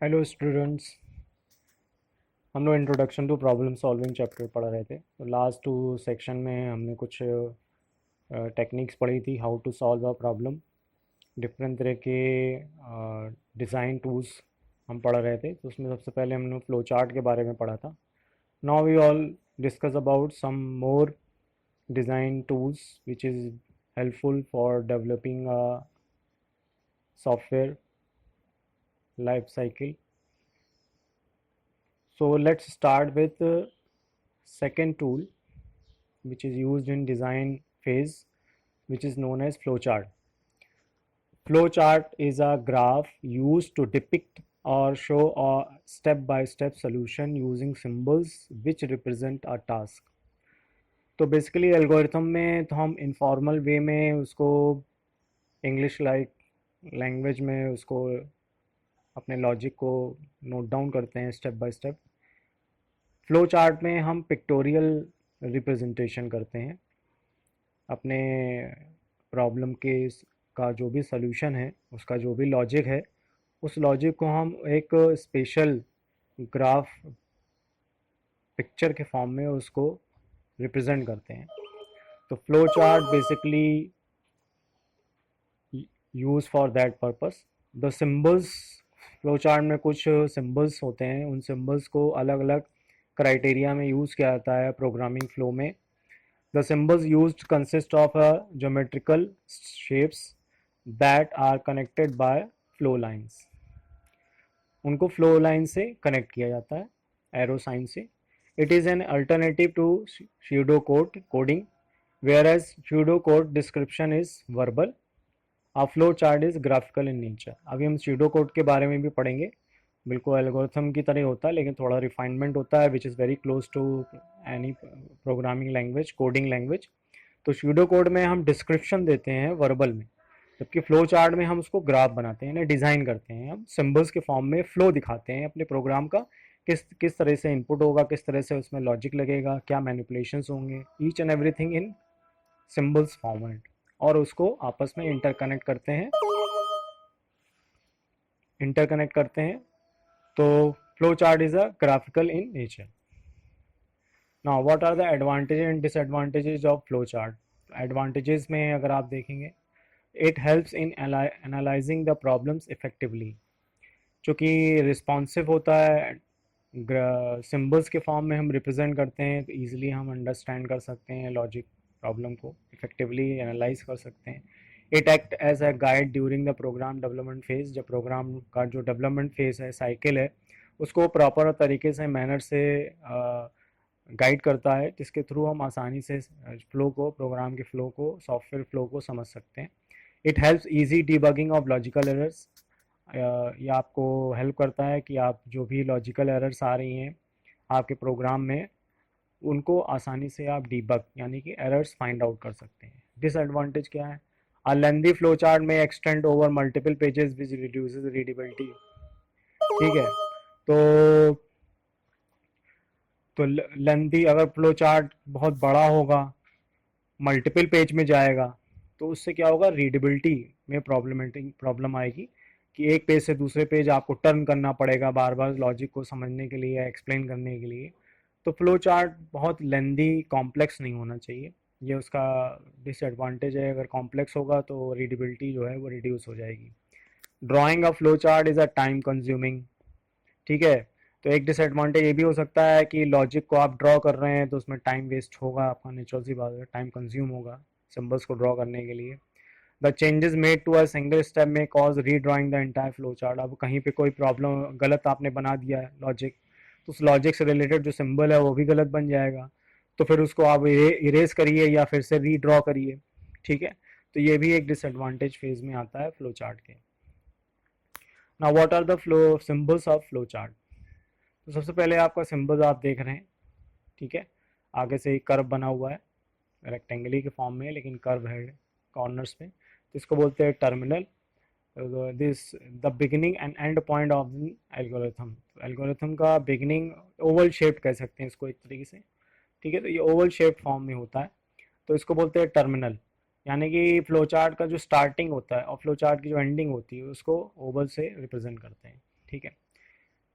Hello students. हम लोग introduction to problem solving chapter पढ़ रहे थे। तो लास्ट टू सेक्शन में हमने कुछ टेक्निक्स पढ़ी थी, how to solve a problem. Different तरह के डिज़ाइन टूल्स हम पढ़ रहे थे। तो उसमें सबसे पहले हमने फ्लो चार्ट के बारे में पढ़ा था। Now we all discuss about some more design tools which is helpful for developing a software life cycle. So let's start with the second tool which is used in design phase, which is known as flowchart. Flowchart is a graph used to depict or show a step-by-step solution using symbols which represent a task. तो basically algorithm में तो हम informal वे में उसको English like language में उसको अपने logic को नोट डाउन करते हैं step by step. Flow chart में हम पिक्टोरियल रिप्रेजेंटेशन करते हैं अपने प्रॉब्लम के का जो भी सॉल्यूशन है, उसका जो भी लॉजिक है, उस लॉजिक को हम एक स्पेशल ग्राफ पिक्चर के फॉर्म में उसको रिप्रेजेंट करते हैं। तो flow chart basically use for that purpose. The symbols, flow chart में कुछ सिंबल्स होते हैं, उन सिंबल्स को अलग अलग क्राइटेरिया में यूज़ किया जाता है प्रोग्रामिंग फ्लो में। The symbols used consist of geometrical shapes that are connected by flow lines. उनको flow line से connect किया जाता है arrow sign से. It is an alternative to pseudocode coding, whereas pseudocode description is verbal. A flow chart is graphical in nature. अभी हम pseudocode के बारे में भी पढ़ेंगे। बिल्कुल एल्गोरिथम की तरह होता है, लेकिन थोड़ा रिफाइनमेंट होता है, which is very close to any programming language, coding language. तो स्यूडो कोड में हम डिस्क्रिप्शन देते हैं वर्बल में, जबकि फ्लो चार्ट में हम उसको ग्राफ बनाते हैं, यानी डिज़ाइन करते हैं। हम सिंबल्स के फॉर्म में फ्लो दिखाते हैं अपने प्रोग्राम का, किस किस तरह से इनपुट होगा, किस तरह से उसमें लॉजिक लगेगा, क्या मैनिपुलेशंस होंगे, each and everything in symbols format, और उसको आपस में इंटरकनेक्ट करते हैं। तो flow chart is a graphical in nature. Now what are the advantages and disadvantages of flow chart. Advantages में अगर आप देखेंगे, it helps in analysing the problems effectively, चूँकि रिस्पॉन्सिव होता है, सिंबल्स के फॉर्म में हम रिप्रेजेंट करते हैं, तो ईजिली हम अंडरस्टैंड कर सकते हैं लॉजिक प्रॉब्लम को, इफेक्टिवली एनालाइज कर सकते हैं। It act as a guide during the program development phase. जब प्रोग्राम का जो डेवलपमेंट फेज है, साइकिल है, उसको प्रॉपर तरीके से, मैनर से गाइड करता है, जिसके थ्रू हम आसानी से फ्लो को, प्रोग्राम के फ्लो को, सॉफ्टवेयर फ्लो को समझ सकते हैं। It helps easy debugging of logical errors. ये आपको हेल्प करता है कि आप जो भी लॉजिकल एरर्स आ रही हैं आपके प्रोग्राम में, उनको आसानी से आप डीबग यानी कि एरर्स फाइंड आउट कर सकते हैं। डिसएडवांटेज क्या है? अ लेंदी फ्लो चार्ट में एक्सटेंड ओवर मल्टीपल पेजेस विच रिड्यूसेस रीडेबिलिटी। ठीक है, तो लेंदी अगर फ्लो चार्ट बहुत बड़ा होगा, मल्टीपल पेज में जाएगा, तो उससे क्या होगा, रीडेबिलिटी में प्रॉब्लम आएगी कि एक पेज से दूसरे पेज आपको टर्न करना पड़ेगा बार बार लॉजिक को समझने के लिए या एक्सप्लेन करने के लिए। तो फ्लो चार्ट बहुत लेंदी, कॉम्प्लेक्स नहीं होना चाहिए, ये उसका डिसएडवांटेज है। अगर कॉम्प्लेक्स होगा तो रीडेबिलिटी जो है वो रिड्यूस हो जाएगी। Drawing a flow chart is a time consuming. ठीक है, तो एक डिसएडवांटेज ये भी हो सकता है कि लॉजिक को आप ड्रॉ कर रहे हैं तो उसमें टाइम वेस्ट होगा आपका, नेचुरल सी बात है, टाइम कंज्यूम होगा सिंबल्स को ड्रॉ करने के लिए। The changes made to a single step में cause redrawing the entire flow chart. अब कहीं पे कोई प्रॉब्लम गलत आपने बना दिया है लॉजिक, तो उस लॉजिक से रिलेटेड जो सिंबल है वो भी गलत बन जाएगा, तो फिर उसको आप इरेज करिए या फिर से रीड्रॉ करिए। ठीक है, तो ये भी एक डिसएडवांटेज फेज में आता है फ्लो चार्ट के। Now what are the flow symbols of flow chart. तो सबसे पहले आपका सिंबल आप देख रहे हैं, ठीक है, आगे से एक कर्व बना हुआ है, रेक्टेंगली के फॉर्म में लेकिन कर्व है कॉर्नर्स पे, तो इसको बोलते हैं terminal. This the beginning and and point of the algorithm. Algorithm का बिगिनिंग ओवल शेप्ड कह सकते हैं इसको एक तरीके से। ठीक है, तो ये ओवल शेप्ड फॉर्म में होता है, तो इसको बोलते हैं टर्मिनल। यानी कि फ्लो चार्ट का जो स्टार्टिंग होता है और फ्लो चार्ट की जो एंडिंग होती है उसको ओवल से रिप्रेजेंट करते हैं। ठीक है,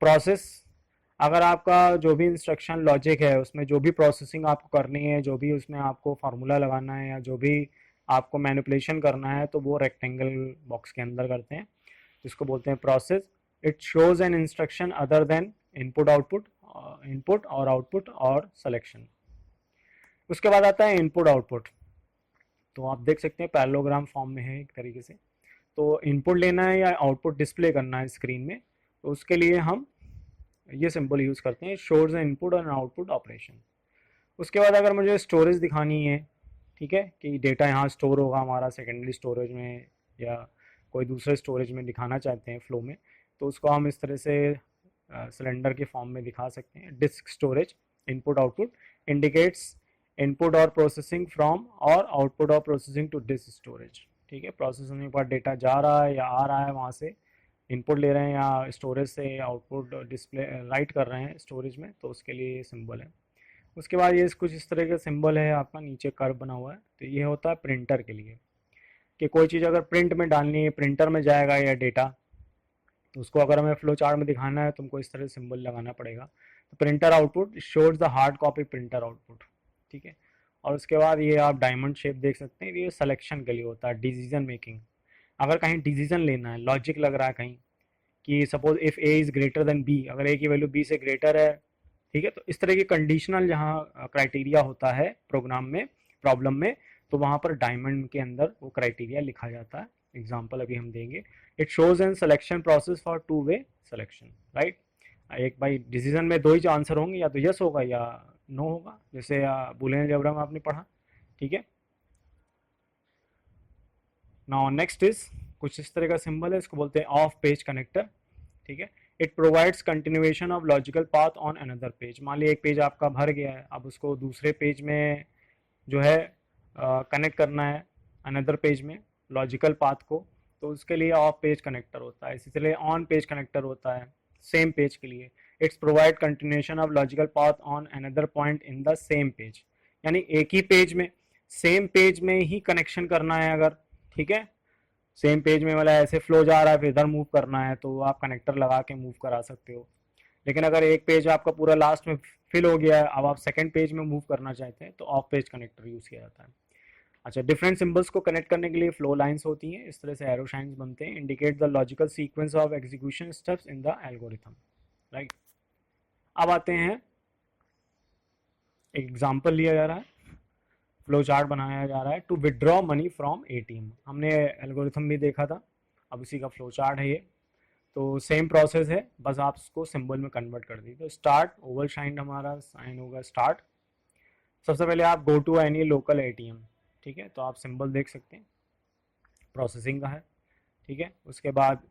प्रोसेस, अगर आपका जो भी इंस्ट्रक्शन लॉजिक है उसमें जो भी प्रोसेसिंग आपको करनी है, जो भी उसमें आपको फार्मूला लगाना है या जो भी आपको मैनिपुलेशन करना है, तो वो रेक्टेंगल बॉक्स के अंदर करते हैं, जिसको बोलते हैं process. It shows an instruction other than input output, input और आउटपुट और सिलेक्शन। उसके बाद आता है इनपुट आउटपुट। तो आप देख सकते हैं पैरेललोग्राम फॉर्म में है एक तरीके से। तो इनपुट लेना है या आउटपुट डिस्प्ले करना है स्क्रीन में, तो उसके लिए हम ये सिंबल यूज़ करते हैं, शोज एन इनपुट और आउटपुट ऑपरेशन। उसके बाद अगर मुझे स्टोरेज दिखानी है, ठीक है, कि डेटा यहाँ स्टोर होगा हमारा सेकेंडरी स्टोरेज में या कोई दूसरे स्टोरेज में दिखाना चाहते हैं फ्लो में, तो उसको हम इस तरह से सिलेंडर के फॉर्म में दिखा सकते हैं। Disk storage input output indicates input और प्रोसेसिंग फ्रॉम और आउटपुट और प्रोसेसिंग टू डिस्क स्टोरेज। ठीक है, प्रोसेस होने के बाद डेटा जा रहा है या आ रहा है, वहाँ से इनपुट ले रहे हैं या स्टोरेज से आउटपुट डिस्प्ले राइट कर रहे हैं स्टोरेज में, तो उसके लिए ये सिंबल है। उसके बाद ये कुछ इस तरह का सिंबल है, आपका नीचे कर्व बना हुआ है, तो ये होता है प्रिंटर के लिए, कि कोई चीज़ अगर प्रिंट में डालनी है, प्रिंटर में जाएगा या डेटा, तो उसको अगर हमें फ्लो चार्ट में दिखाना है, तुमको इस तरह से सिंबल लगाना पड़ेगा। तो printer output shows the hard copy printer output. ठीक है, और उसके बाद ये आप डायमंड शेप देख सकते हैं, ये सिलेक्शन के लिए होता है, डिसीजन मेकिंग। अगर कहीं डिसीजन लेना है, लॉजिक लग रहा है कहीं कि suppose if A is greater than B, अगर ए की वैल्यू बी से ग्रेटर है, ठीक है, तो इस तरह की कंडीशनल जहाँ क्राइटेरिया होता है प्रोग्राम में, प्रॉब्लम में, तो वहाँ पर डायमंड के अंदर वो क्राइटेरिया लिखा जाता है। एग्जाम्पल अभी हम देंगे। It shows N selection process for two way selection, right. एक भाई डिसीजन में दो ही आंसर होंगे, या तो यस होगा या नो होगा, जैसे बुलियन अलजेब्रा में आपने पढ़ा। ठीक है, नाउ नेक्स्ट इज कुछ इस तरह का सिंबल है, इसको बोलते हैं ऑफ पेज कनेक्टर। ठीक है, it provides continuation of logical path on another page. मान लिया एक पेज आपका भर गया है, अब उसको दूसरे पेज में जो है कनेक्ट करना है अनदर पेज में लॉजिकल पाथ को, तो उसके लिए ऑफ पेज कनेक्टर होता है। इसी तरह ऑन पेज कनेक्टर होता है सेम पेज के लिए। It's provide continuation of logical path on another point in the same page, यानी एक ही पेज में, सेम पेज में ही कनेक्शन करना है अगर, ठीक है, सेम पेज में वाला ऐसे फ्लो जा रहा है, फिर इधर मूव करना है, तो आप कनेक्टर लगा के मूव करा सकते हो। लेकिन अगर एक पेज आपका पूरा लास्ट में फिल हो गया है, अब आप सेकंड पेज में मूव करना चाहते हैं, तो ऑफ पेज कनेक्टर यूज़ किया जाता है। अच्छा, डिफरेंट सिंबल्स को कनेक्ट करने के लिए फ्लो लाइंस होती हैं, इस तरह से एरो शाइन्स बनते हैं, indicate the logical sequence of execution steps in the algorithm, right. अब आते हैं, एग्जाम्पल लिया जा रहा है, फ्लो चार्ट बनाया जा रहा है to withdraw money from ATM. हमने एल्गोरिथम भी देखा था, अब इसी का फ्लो चार्ट है ये। तो सेम प्रोसेस है, बस आप इसको सिंबल में कन्वर्ट कर दी। तो स्टार्ट ओवल शाइन, हमारा साइन होगा स्टार्ट। सबसे पहले आप go to any local ATM, ठीक है, तो आप सिंबल देख सकते हैं, प्रोसेसिंग का है। ठीक है, उसके बाद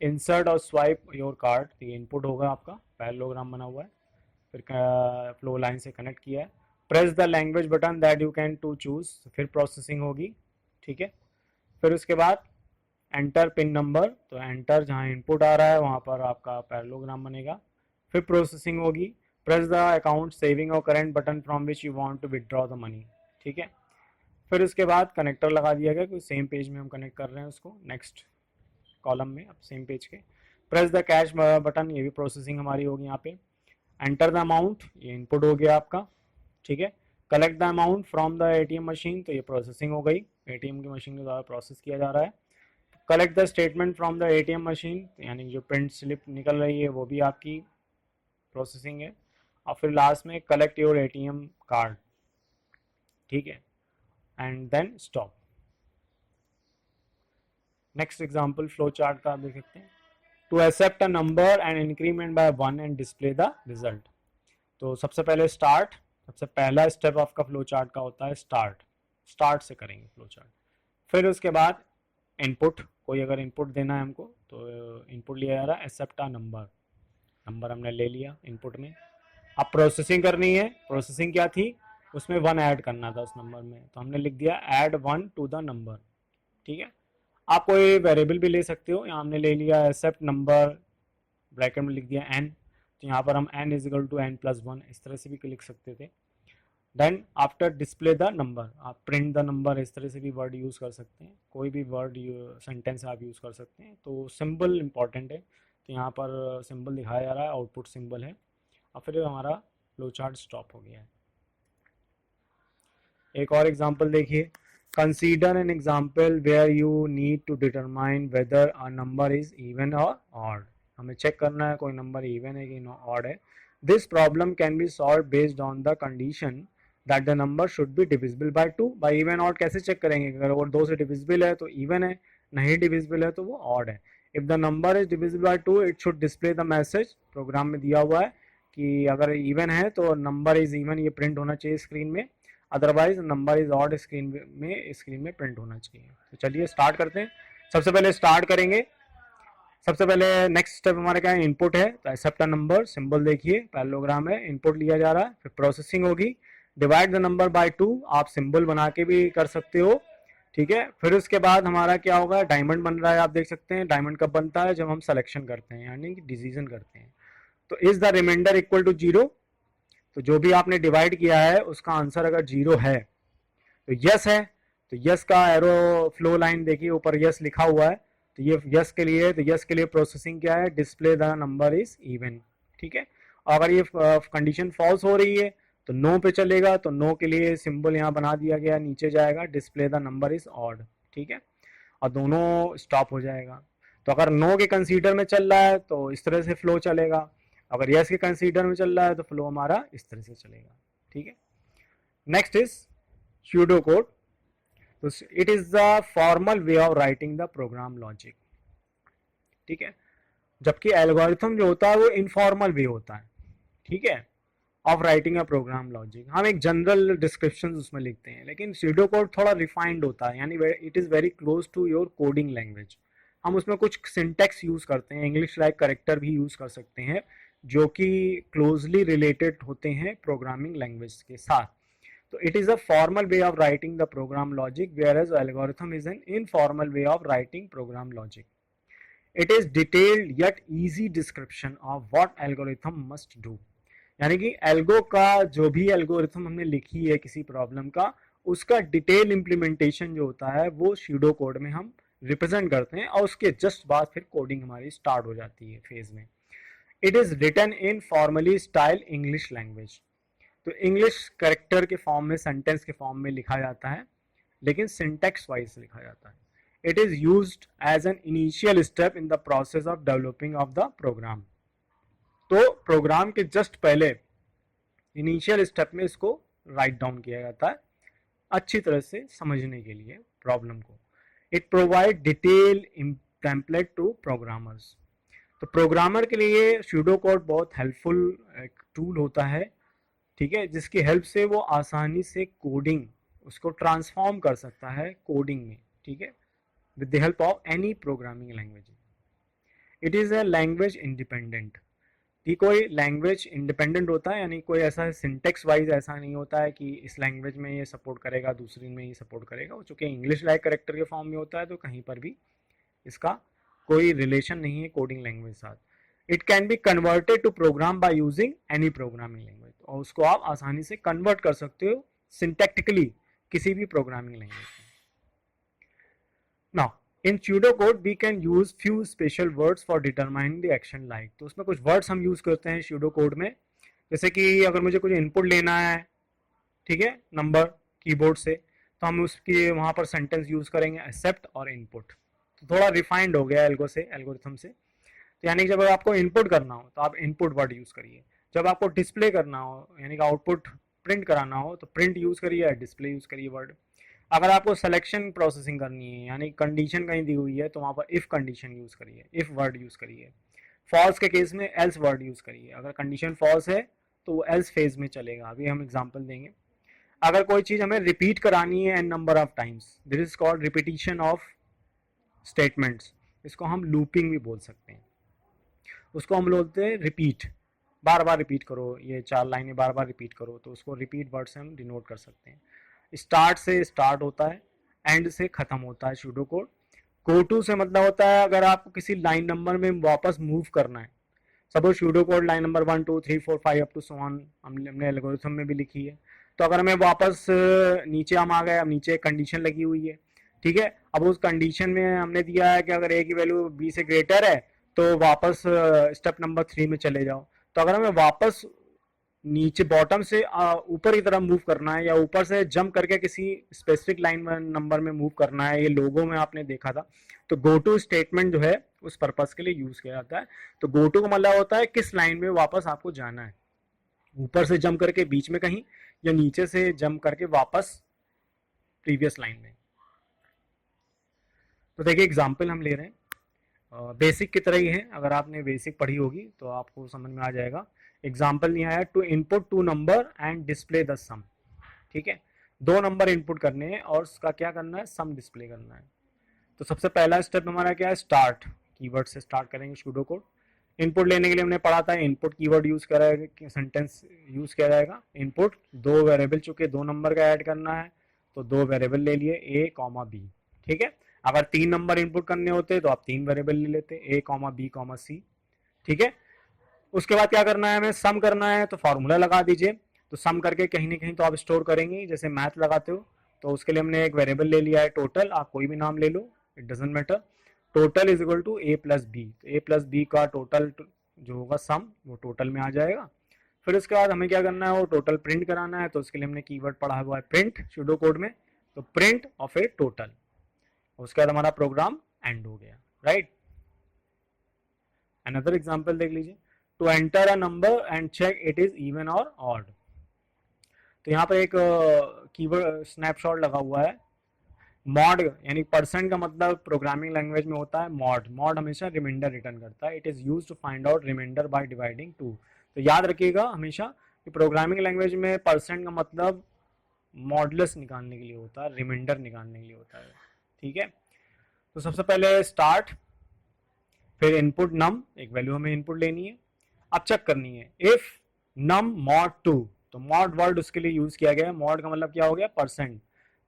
इंसर्ट और स्वाइप योर कार्ड, तो ये इनपुट होगा आपका, पैरेललोग्राम बना हुआ है, फिर फ्लो लाइन से कनेक्ट किया है। Press the language button that you can to choose, फिर प्रोसेसिंग होगी। ठीक है, फिर उसके बाद एंटर पिन नंबर, तो एंटर जहाँ इनपुट आ रहा है वहाँ पर आपका पैरेललोग्राम बनेगा, फिर प्रोसेसिंग होगी। प्रेस द अकाउंट सेविंग और current button from which you want to withdraw the money. ठीक है, फिर उसके बाद कनेक्टर लगा दिया गया, क्योंकि सेम पेज में हम कनेक्ट कर रहे हैं उसको, नेक्स्ट कॉलम में अब सेम पेज के। प्रेस द कैश बटन, ये भी प्रोसेसिंग हमारी होगी यहाँ पे। एंटर द अमाउंट, ये इनपुट हो गया आपका। ठीक है, collect the amount from the ATM machine, तो ये प्रोसेसिंग हो गई, एटीएम की मशीन के द्वारा प्रोसेस किया जा रहा है। Collect the statement from the ATM machine, यानी जो प्रिंट स्लिप निकल रही है वो भी आपकी प्रोसेसिंग है। और फिर लास्ट में कलेक्ट योर एटीएम कार्ड, ठीक है, and then stop. Next example flow chart का आप देख सकते हैं, to accept a number and increment by 1 and display the result. तो सबसे पहले स्टार्ट, सबसे पहला स्टेप आपका फ्लो चार्ट का होता है स्टार्ट, स्टार्ट से करेंगे फ्लो चार्ट। फिर उसके बाद इनपुट, कोई अगर इनपुट देना है हमको, तो इनपुट लिया जा रहा है एक्सेप्ट अ नंबर, नंबर हमने ले लिया इनपुट में। अब प्रोसेसिंग करनी है, प्रोसेसिंग क्या थी, उसमें 1 ऐड करना था उस नंबर में, तो हमने लिख दिया ऐड 1 टू द नंबर। ठीक है, आप कोई वेरिएबल भी ले सकते हो, यहाँ हमने ले लिया एक्सेप्ट नंबर, ब्रैकेट में लिख दिया n, तो यहाँ पर हम n इजिकल टू n+1 इस तरह से भी लिख सकते थे। Then after display the number, आप प्रिंट द नंबर इस तरह से भी वर्ड यूज़ कर सकते हैं, कोई भी वर्ड सेंटेंस आप यूज़ कर सकते हैं। तो सिंबल इंपॉर्टेंट है, तो यहाँ पर सिंबल दिखाया जा रहा है, आउटपुट सिंबल है, और फिर हमारा फ्लो चार्ट स्टॉप हो गया है। एक और एग्जांपल देखिए, consider an example where you need to determine whether a number is even or odd. हमें चेक करना है कोई नंबर इवन है कि ऑड है। This problem can be solved based on the condition that the number should be divisible by 2। By even odd कैसे check करेंगे? अगर वो 2 से डिविजिबल है तो इवन है, नहीं डिविजिबल है तो वो ऑड है। If the number is divisible by 2 it should display the message. Program में दिया हुआ है कि अगर इवन है तो नंबर इज इवन ये प्रिंट होना चाहिए स्क्रीन में, otherwise number is odd screen में प्रिंट होना चाहिए। तो चलिए स्टार्ट करते हैं। सबसे पहले स्टार्ट करेंगे, सबसे पहले नेक्स्ट स्टेप हमारा क्या है, इनपुट है। तो एक्सेप्ट अ नंबर सिंबल देखिए, पैरेललोग्राम है, इनपुट लिया जा रहा है, फिर प्रोसेसिंग होगी, डिवाइड द नंबर बाय 2, आप सिंबल बना के भी कर सकते हो, ठीक है। फिर उसके बाद हमारा क्या होगा, डायमंड बन रहा है, आप देख सकते हैं। डायमंड कब बनता है? जब हम सिलेक्शन करते हैं, यानी कि डिसीजन करते हैं। तो is the remainder equal to 0? तो जो भी आपने डिवाइड किया है उसका आंसर अगर 0 है तो यस है। तो यस का एरो फ्लो लाइन देखिए, ऊपर यस लिखा हुआ है, तो ये यस के लिए, तो यस के लिए प्रोसेसिंग क्या है, display the number is even, ठीक है। और अगर ये कंडीशन फॉल्स हो रही है तो नो पे चलेगा, तो नो के लिए सिंबल यहाँ बना दिया गया, नीचे जाएगा, display the number is odd, ठीक है, और दोनों स्टॉप हो जाएगा। तो अगर नो के कंसीडर में चल रहा है तो इस तरह से फ्लो चलेगा, अगर यस के कंसीडर में चल रहा है तो फ्लो हमारा इस तरह से चलेगा, ठीक है। Next is pseudo code. तो it is the formal way of writing the program logic, ठीक है, जबकि एल्गोरिथम जो होता है वो इनफॉर्मल वे होता है, ठीक है, of writing a program logic. हम एक जनरल डिस्क्रिप्शन उसमें लिखते हैं, लेकिन स्यूडो कोड थोड़ा रिफाइंड होता है, यानी it is very close to your coding language. हम उसमें कुछ सिंटेक्स यूज़ करते हैं, इंग्लिश लाइक करेक्टर भी यूज़ कर सकते हैं, जो कि क्लोजली रिलेटेड होते हैं प्रोग्रामिंग लैंग्वेज के साथ। तो it is a formal way of writing the program logic, whereas algorithm is an informal way of writing program logic. It is detailed yet easy description of what algorithm must do. यानी कि algo का जो भी algorithm हमने लिखी है किसी problem का, उसका डिटेल इम्प्लीमेंटेशन जो होता है वो स्यूडो कोड में हम रिप्रेजेंट करते हैं, और उसके जस्ट बाद फिर कोडिंग हमारी स्टार्ट हो जाती है फेज में। It is written in formally style English language. तो इंग्लिश करेक्टर के फॉर्म में, सेंटेंस के फॉर्म में लिखा जाता है, लेकिन सिंटेक्स वाइज लिखा जाता है। It is used as an initial step in the process of developing of the program. तो प्रोग्राम के जस्ट पहले इनिशियल स्टेप में इसको राइट डाउन किया जाता है, अच्छी तरह से समझने के लिए प्रॉब्लम को। It provide detail template to programmers. तो प्रोग्रामर के लिए स्यूडो कोड बहुत हेल्पफुल एक टूल होता है, ठीक है, जिसकी हेल्प से वो आसानी से कोडिंग उसको ट्रांसफॉर्म कर सकता है कोडिंग में, ठीक है, with the help of any programming language. It is a language independent, कि कोई लैंग्वेज इंडिपेंडेंट होता है, यानी कोई ऐसा सिंटेक्स वाइज ऐसा नहीं होता है कि इस लैंग्वेज में ये सपोर्ट करेगा दूसरी में ये सपोर्ट करेगा। वो चूँकि इंग्लिश लाइक करेक्टर के फॉर्म में होता है तो कहीं पर भी इसका कोई रिलेशन नहीं है कोडिंग लैंग्वेज साथ। It can be converted to program by using any programming language, और उसको आप आसानी से कन्वर्ट कर सकते हो सिंटैक्टिकली किसी भी प्रोग्रामिंग लैंग्वेज में। Now in pseudo code we can use few special words for determining the action like. तो उसमें कुछ वर्ड्स हम यूज करते हैं स्यूडो कोड में, जैसे कि अगर मुझे कुछ इनपुट लेना है, ठीक है, नंबर कीबोर्ड से, तो हम उसके वहाँ पर सेंटेंस यूज करेंगे एक्सेप्ट और इनपुट। तो थोड़ा रिफाइंड हो गया एल्गोरिथम से। तो यानी कि जब आपको इनपुट करना हो तो आप इनपुट वर्ड यूज करिए, जब आपको डिस्प्ले करना हो यानी कि आउटपुट प्रिंट कराना हो तो प्रिंट यूज करिए या डिस्प्ले यूज करिए वर्ड। अगर आपको सिलेक्शन प्रोसेसिंग करनी है यानी कंडीशन कहीं दी हुई है तो वहाँ पर इफ कंडीशन यूज करिए, इफ वर्ड यूज करिए। फॉल्स के केस में एल्स वर्ड यूज करिए, अगर कंडीशन फॉल्स है तो वो एल्स फेज में चलेगा। अभी हम एग्जाम्पल देंगे। अगर कोई चीज़ हमें रिपीट करानी है n number of times, this is called repetition of statements, इसको हम लूपिंग भी बोल सकते हैं। उसको हम बोलते हैं रिपीट, बार बार रिपीट करो, ये 4 लाइनें बार बार रिपीट करो, तो उसको रिपीट वर्ड से हम डिनोट कर सकते हैं। स्टार्ट से स्टार्ट होता है, एंड से ख़त्म होता है स्यूडो कोड। गो टू से मतलब होता है अगर आपको किसी लाइन नंबर में वापस मूव करना है, suppose pseudo code line number 1 2 3 4 5 up to so on हमने एल्गोरिथम में भी लिखी है। तो अगर हमें वापस नीचे हम आ गए, अब नीचे कंडीशन लगी हुई है, ठीक है, अब उस कंडीशन में हमने दिया है कि अगर ए की वैल्यू बी से ग्रेटर है तो वापस स्टेप नंबर 3 में चले जाओ। तो अगर हमें वापस नीचे बॉटम से ऊपर की तरफ मूव करना है या ऊपर से जंप करके किसी स्पेसिफिक लाइन में नंबर में मूव करना है, ये लोगो में आपने देखा था, तो गो टू स्टेटमेंट जो है उस पर्पस के लिए यूज किया जाता है। तो गो टू का मतलब होता है किस लाइन में वापस आपको जाना है, ऊपर से जंप करके बीच में कहीं या नीचे से जंप करके वापस प्रीवियस लाइन में। तो देखिए एग्जाम्पल हम ले रहे हैं, बेसिक की तरह ही है, अगर आपने बेसिक पढ़ी होगी तो आपको समझ में आ जाएगा। एग्जाम्पल नहीं आया, to input 2 number and display the sum. ठीक है, 2 नंबर इनपुट करने हैं और उसका क्या करना है, सम डिस्प्ले करना है। तो सबसे पहला स्टेप हमारा क्या है, स्टार्ट कीवर्ड से स्टार्ट करेंगे सूडो कोड। इनपुट लेने के लिए हमने पढ़ा था इनपुट कीवर्ड यूज करा है, सेंटेंस यूज किया जाएगा। इनपुट 2 वेरिएबल चुके 2 नंबर का ऐड करना है, तो 2 वेरिएबल ले लिए ए कॉमा बी। ठीक है, अगर 3 नंबर इनपुट करने होते तो आप 3 वेरिएबल ले लेते, ए कॉमा बी कॉमा सी। ठीक है, उसके बाद क्या करना है, हमें सम करना है, तो फॉर्मूला लगा दीजिए। तो सम करके कहीं ना कहीं तो आप स्टोर करेंगे, जैसे मैथ लगाते हो। तो उसके लिए हमने एक वेरिएबल ले लिया है टोटल, आप कोई भी नाम ले लो, it doesn't matter. Total is equal to A plus B, तो ए प्लस बी का टोटल जो होगा सम वो टोटल में आ जाएगा। फिर उसके बाद हमें क्या करना है, वो टोटल प्रिंट कराना है। तो उसके लिए हमने कीवर्ड पढ़ा हुआ है प्रिंट सूडो कोड में, तो प्रिंट ऑफ ए टोटल। उसके बाद हमारा प्रोग्राम एंड हो गया, राइट। अनदर एग्जांपल देख लीजिए, to enter a number and check it is even or odd. तो यहाँ पर एक कीवर्ड स्नैपशॉट लगा हुआ है, मॉड यानी परसेंट का मतलब प्रोग्रामिंग लैंग्वेज में होता है मॉड। मॉड हमेशा रिमाइंडर रिटर्न करता है, it is used to find out remainder by dividing 2। तो याद रखिएगा हमेशा कि प्रोग्रामिंग लैंग्वेज में परसेंट का मतलब मॉडुलस निकालने के लिए होता है, रिमाइंडर निकालने के लिए होता है। ठीक है, तो सबसे पहले स्टार्ट, फिर इनपुट नम, एक वैल्यू हमें इनपुट लेनी है। अब चेक करनी है इफ नम मॉड 2, तो मॉड वर्ड उसके लिए यूज किया गया है। मॉड का मतलब क्या हो गया, परसेंट।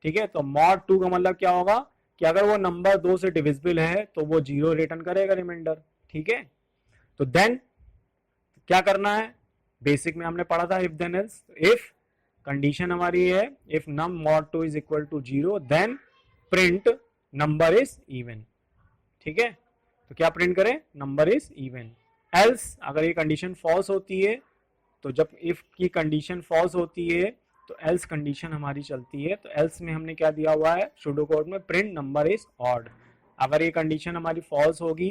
ठीक है, तो मॉड 2 का मतलब क्या होगा कि अगर वो नंबर 2 से डिविजिबल है तो वो 0 रिटर्न करेगा रिमाइंडर। ठीक है, तो देन क्या करना है, बेसिक में हमने पढ़ा था if then else. If condition हमारी है if num mod 2 is equal to 0 then print number is even. ठीक है, तो क्या प्रिंट करें, नंबर इज इवन। एल्स अगर ये कंडीशन फॉल्स होती है, तो जब इफ की कंडीशन फॉल्स होती है तो एल्स कंडीशन हमारी चलती है। तो एल्स में हमने क्या दिया हुआ है सूडो कोड में, प्रिंट नंबर इज ऑड। अगर ये कंडीशन हमारी फॉल्स होगी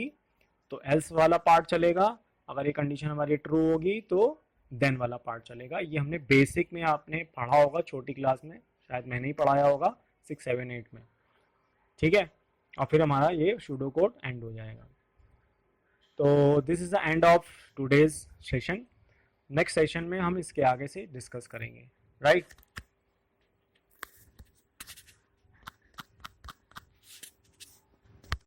तो एल्स वाला पार्ट चलेगा, अगर ये कंडीशन हमारी ट्रू होगी तो देन वाला पार्ट चलेगा। ये हमने बेसिक में आपने पढ़ा होगा छोटी क्लास में, शायद मैंने ही पढ़ाया होगा 6, 7, 8 में। ठीक है, और फिर हमारा ये सूडो कोड एंड हो जाएगा। तो this is the end of today's session. Next session में हम इसके आगे से डिस्कस करेंगे, राइट।